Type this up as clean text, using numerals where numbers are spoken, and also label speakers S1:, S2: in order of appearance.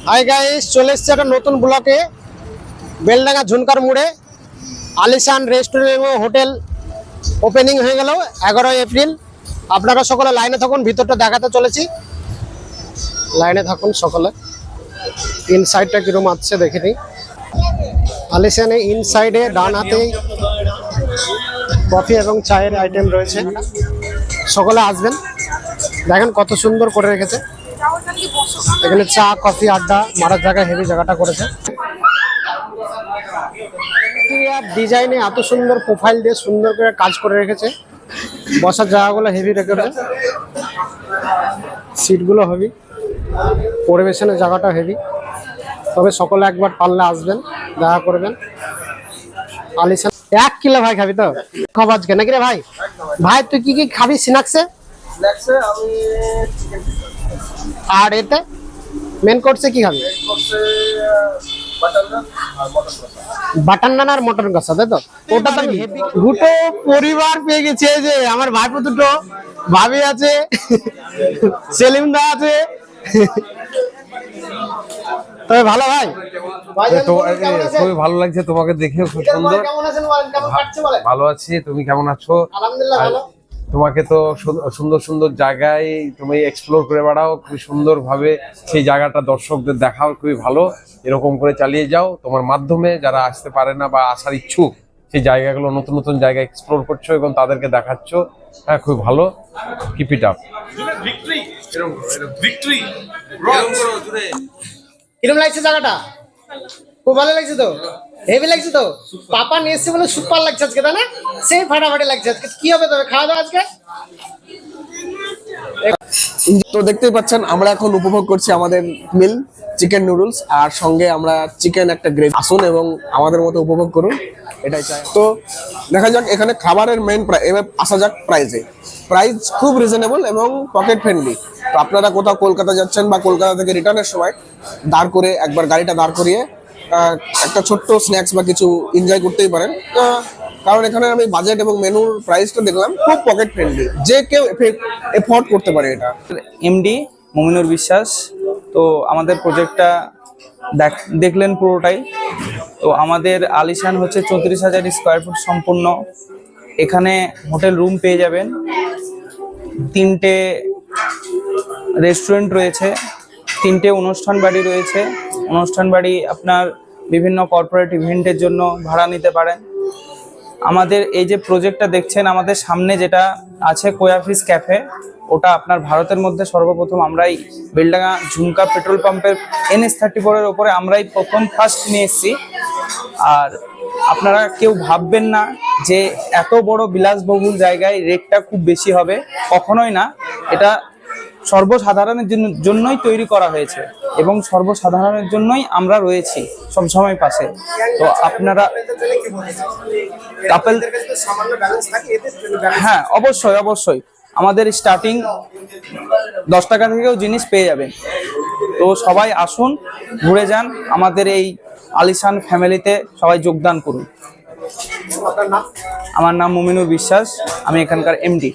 S1: Hi guys, চলে এসেছে একটা নতুন ব্লকে বেলডাঙ্গা ঝুনকার মোড়ে আলিশান রেস্টুরেন্ট এবং হোটেল ওপেনিং হয়ে গেল 11 এপ্রিল। আপনারা সকলে লাইনে থাকুন, ভিতরটা দেখাতে চলেছি। লাইনে থাকুন সকলে। ইনসাইডটা কিরকম আছে দেখে নিই। আলিশানে ইনসাইডে ডান হাতেই কফি এবং চায়ের আইটেম রয়েছে। সকলে আসবেন, দেখেন কত সুন্দর করে রেখেছে। এখানে চা কফি আড্ডা মারার জায়গায় হেভি জায়গাটা করেছে। ডিজাইনে এত সুন্দর প্রোফাইল দিয়ে সুন্দর করে কাজ করে রেখেছে। বসার জায়গাগুলো হেভি রেখেছে, সিটগুলো হেভি, পরিবেশনের জায়গাটা হেভি। তবে সকলে একবার পারলে আসবেন, দেখা করবেন। আলিশান 1 কিলো ভাই খাবি তো খাবো আজকে নাকি রে ভাই? ভাই তুই কি কি খাবি স্ন্যাক্সে? আর এতে মেন কোর্সে কি খাবি? বাটার নান আর মটন কষা, তাই তো? ওটা তো দুটো পরিবার পেয়ে গেছে। যে আমার ভাইপো দুটো, ভাবি আছে, সেলিম দা আছে। তবে ভালো ভাই,
S2: খুবই ভালো লাগছে তোমাকে দেখে, খুব সুন্দর। ভালো আছি, তুমি কেমন আছো?
S1: আলহামদুলিল্লাহ ভালো।
S2: তোমাকে তো সুন্দর সুন্দর জায়গায় তুমি এক্সপ্লোর করে বেড়াও, খুব সুন্দর ভাবে সেই জায়গাটা দর্শকদের দেখাও, খুবই ভালো। এরকম করে চালিয়ে যাও। তোমার মাধ্যমে যারা আসতে পারে না বা আসার ইচ্ছুক, সেই জায়গাগুলো নতুন নতুন জায়গা এক্সপ্লোর করছো এবং তাদেরকে দেখাচ্ছ। হ্যাঁ, খুব ভালো। Keep it up.
S1: কিরম লাগছে জায়গাটা? খুব ভালো লাগছে তো, হেভি লাগছে তো। পাপা নিয়ে এসছে বলে সুপার লাগছে আজকে, তাই না? সেই ফাটাফাটি লাগছে আজকে। কি হবে তবে খাওয়া দাওয়া আজকে?
S3: তো দেখতেই পাচ্ছেন আমরা এখন উপভোগ করছি আমাদের মিল চিকেন নুডলস, আর সঙ্গে আমরা চিকেন একটা গ্রেভি। আসুন এবং আমাদের মতো উপভোগ করুন, এটাই চাই। তো দেখা যাক এখানে খাবারের মেন এবার আসা যাক প্রাইজে। প্রাইস খুব রিজনেবল এবং পকেট ফ্রেন্ডলি। তো আপনারা কোথাও কলকাতা যাচ্ছেন বা কলকাতা থেকে রিটার্নের সময় দাঁড় করে একবার গাড়িটা দাঁড় করিয়ে একটা ছোট্ট স্ন্যাক্স বা কিছু এনজয় করতেই পারেন। কারণ এখানে আমি বাজেট এবং মেনুর প্রাইসটা দেখলাম, খুব পকেট ফ্রেন্ডলি, যে কেউ এফোর্ড করতে পারে এটা।
S4: এমডি মমিনুর বিশ্বাস। তো আমাদের প্রজেক্টটা দেখলেন পুরোটাই। তো আমাদের আলিশান হচ্ছে 34,000 স্কোয়ার ফুট সম্পূর্ণ। এখানে হোটেল রুম পেয়ে যাবেন, 3টে রেস্টুরেন্ট রয়েছে, 3টে অনুষ্ঠান বাড়ি রয়েছে। অনুষ্ঠান বাড়ি আপনার বিভিন্ন কর্পোরেট ইভেন্টের জন্য ভাড়া নিতে পারেন। আমাদের এই যে প্রজেক্টটা দেখছেন আমাদের সামনে যেটা আছে কোয়াফিস ক্যাফে, ওটা আপনার ভারতের মধ্যে সর্বপ্রথম আমরাই বেলডাঙ্গা ঝুমকা পেট্রোল পাম্পের NH34 এর ওপরে আমরাই ফার্স্ট নিয়ে এসেছি। আর আপনারা কেউ ভাববেন না যে এত বড় বিলাসবহুল জায়গায় রেটটা খুব বেশি হবে, কখনোই না। এটা সর্বসাধারণের জন্যই তৈরি করা হয়েছে এবং সর্বসাধারণের জন্যই আমরা রয়েছি সবসময় পাশে। তো আপনারা কাপল, হ্যাঁ অবশ্যই অবশ্যই, আমাদের স্টার্টিং 10 টাকা থেকেও জিনিস পেয়ে যাবেন। তো সবাই আসুন, ঘুরে যান, আমাদের এই আলিশান ফ্যামিলিতে সবাই যোগদান করুন। আমার নাম মমিনুর বিশ্বাস, আমি এখানকার এমডি।